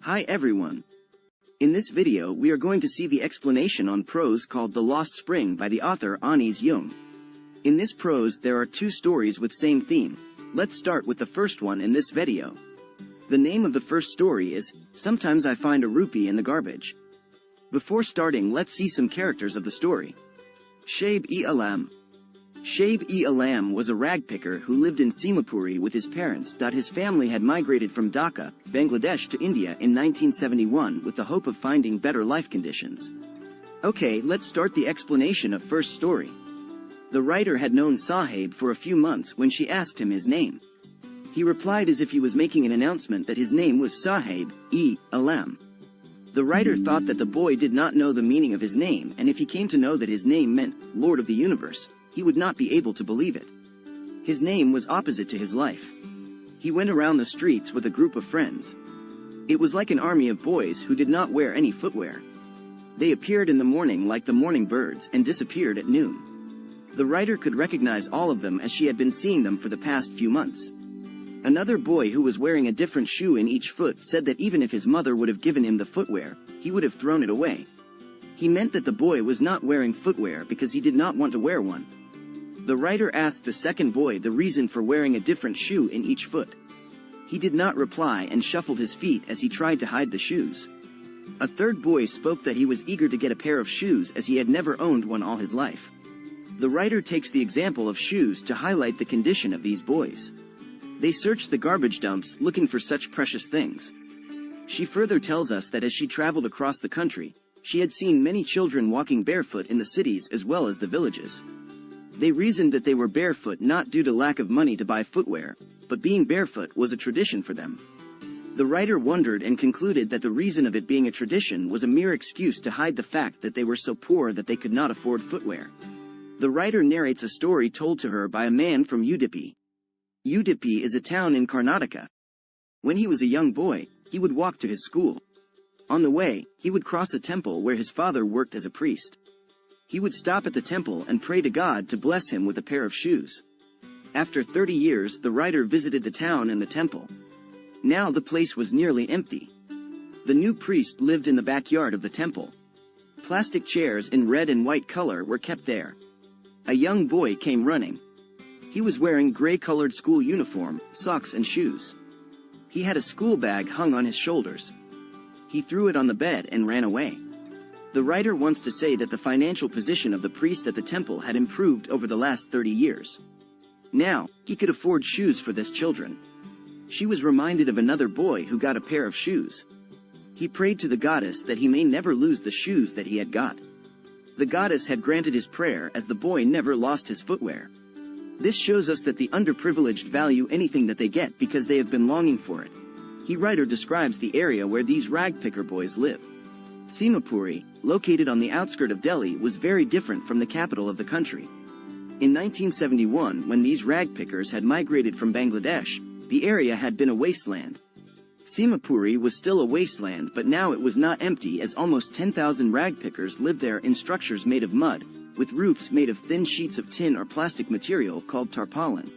Hi everyone. In this video we are going to see the explanation on prose called The Lost Spring by the author Anis Jung. In this prose there are two stories with same theme. Let's start with the first one in this video. The name of the first story is, Sometimes I Find a Rupee in the Garbage. Before starting, let's see some characters of the story. Shaib-e-Alam. Shaib-e-Alam was a ragpicker who lived in Simapuri with his parents. His family had migrated from Dhaka, Bangladesh to India in 1971 with the hope of finding better life conditions. Okay, let's start the explanation of first story. The writer had known Sahib for a few months when she asked him his name. He replied as if he was making an announcement that his name was Sahib-e-Alam. The writer thought that the boy did not know the meaning of his name, and if he came to know that his name meant Lord of the Universe, he would not be able to believe it. His name was opposite to his life. He went around the streets with a group of friends. It was like an army of boys who did not wear any footwear. They appeared in the morning like the morning birds and disappeared at noon. The writer could recognize all of them as she had been seeing them for the past few months. Another boy who was wearing a different shoe in each foot said that even if his mother would have given him the footwear, he would have thrown it away. He meant that the boy was not wearing footwear because he did not want to wear one. The writer asked the second boy the reason for wearing a different shoe in each foot. He did not reply and shuffled his feet as he tried to hide the shoes. A third boy spoke that he was eager to get a pair of shoes as he had never owned one all his life. The writer takes the example of shoes to highlight the condition of these boys. They searched the garbage dumps looking for such precious things. She further tells us that as she traveled across the country, she had seen many children walking barefoot in the cities as well as the villages. They reasoned that they were barefoot not due to lack of money to buy footwear, but being barefoot was a tradition for them. The writer wondered and concluded that the reason of it being a tradition was a mere excuse to hide the fact that they were so poor that they could not afford footwear. The writer narrates a story told to her by a man from Udupi. Udupi is a town in Karnataka. When he was a young boy, he would walk to his school. On the way, he would cross a temple where his father worked as a priest. He would stop at the temple and pray to God to bless him with a pair of shoes. After 30 years, the writer visited the town and the temple. Now the place was nearly empty. The new priest lived in the backyard of the temple. Plastic chairs in red and white color were kept there. A young boy came running. He was wearing gray-colored school uniform, socks and shoes. He had a school bag hung on his shoulders. He threw it on the bed and ran away. The writer wants to say that the financial position of the priest at the temple had improved over the last 30 years. Now, he could afford shoes for this children. She was reminded of another boy who got a pair of shoes. He prayed to the goddess that he may never lose the shoes that he had got. The goddess had granted his prayer as the boy never lost his footwear. This shows us that the underprivileged value anything that they get because they have been longing for it. The writer describes the area where these ragpicker boys live. Simapuri, located on the outskirts of Delhi, was very different from the capital of the country. In 1971, when these ragpickers had migrated from Bangladesh, the area had been a wasteland. Simapuri was still a wasteland, but now it was not empty as almost 10,000 ragpickers lived there in structures made of mud, with roofs made of thin sheets of tin or plastic material called tarpaulin.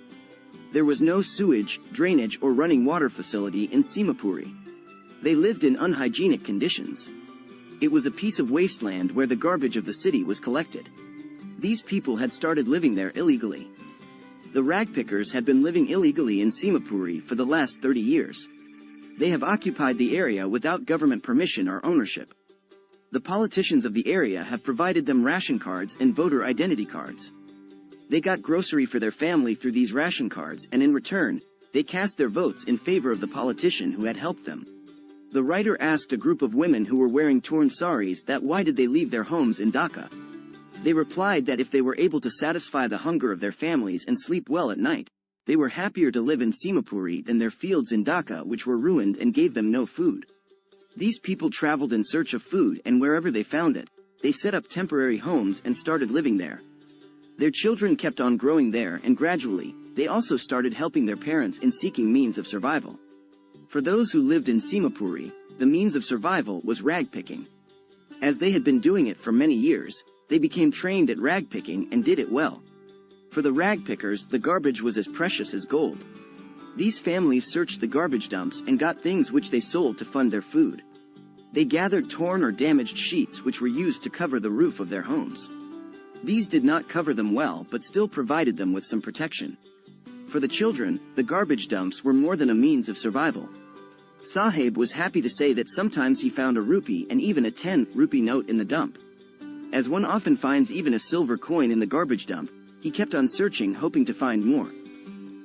There was no sewage, drainage or running water facility in Simapuri. They lived in unhygienic conditions. It was a piece of wasteland where the garbage of the city was collected. These people had started living there illegally. The ragpickers had been living illegally in Simapuri for the last 30 years. They have occupied the area without government permission or ownership. The politicians of the area have provided them ration cards and voter identity cards. They got grocery for their family through these ration cards, and in return, they cast their votes in favor of the politician who had helped them. The writer asked a group of women who were wearing torn saris that why did they leave their homes in Dhaka. They replied that if they were able to satisfy the hunger of their families and sleep well at night, they were happier to live in Simapuri than their fields in Dhaka, which were ruined and gave them no food. These people traveled in search of food, and wherever they found it, they set up temporary homes and started living there. Their children kept on growing there, and gradually, they also started helping their parents in seeking means of survival. For those who lived in Simapuri, the means of survival was ragpicking. As they had been doing it for many years, they became trained at ragpicking and did it well. For the ragpickers, the garbage was as precious as gold. These families searched the garbage dumps and got things which they sold to fund their food. They gathered torn or damaged sheets which were used to cover the roof of their homes. These did not cover them well but still provided them with some protection. For the children, the garbage dumps were more than a means of survival. Sahib was happy to say that sometimes he found a rupee and even a 10-rupee note in the dump. As one often finds even a silver coin in the garbage dump, he kept on searching, hoping to find more.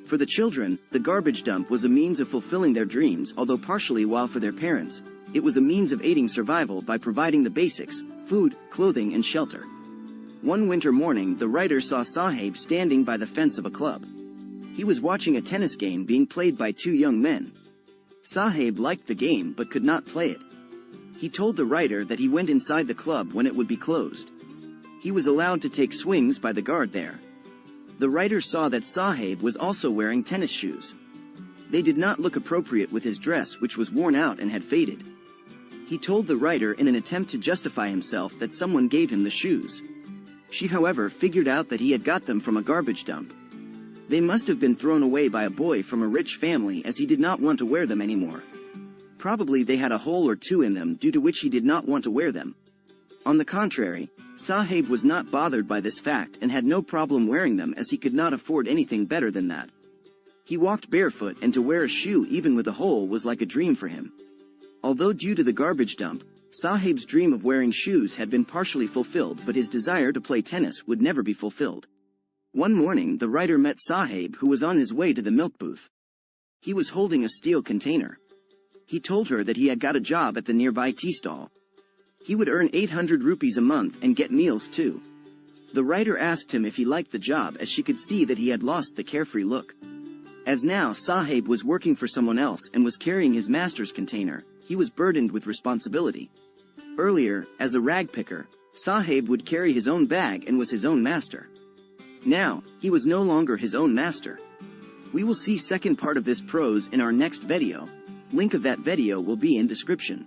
For the children, the garbage dump was a means of fulfilling their dreams, although partially, while for their parents, it was a means of aiding survival by providing the basics: food, clothing, and shelter. One winter morning, the writer saw Sahib standing by the fence of a club. He was watching a tennis game being played by two young men. Sahib liked the game but could not play it. He told the writer that he went inside the club when it would be closed. He was allowed to take swings by the guard there. The writer saw that Sahib was also wearing tennis shoes. They did not look appropriate with his dress, which was worn out and had faded. He told the writer in an attempt to justify himself that someone gave him the shoes. She, however, figured out that he had got them from a garbage dump. They must have been thrown away by a boy from a rich family, as he did not want to wear them anymore. Probably they had a hole or two in them, due to which he did not want to wear them. On the contrary, Sahib was not bothered by this fact and had no problem wearing them, as he could not afford anything better than that. He walked barefoot, and to wear a shoe even with a hole was like a dream for him. Although due to the garbage dump, Sahib's dream of wearing shoes had been partially fulfilled, but his desire to play tennis would never be fulfilled. One morning, the writer met Sahib, who was on his way to the milk booth. He was holding a steel container. He told her that he had got a job at the nearby tea stall. He would earn 800 rupees a month and get meals too. The writer asked him if he liked the job, as she could see that he had lost the carefree look. As now Sahib was working for someone else and was carrying his master's container, he was burdened with responsibility. Earlier, as a rag picker, Sahib would carry his own bag and was his own master. Now, he was no longer his own master. We will see second part of this prose in our next video. Link of that video will be in description.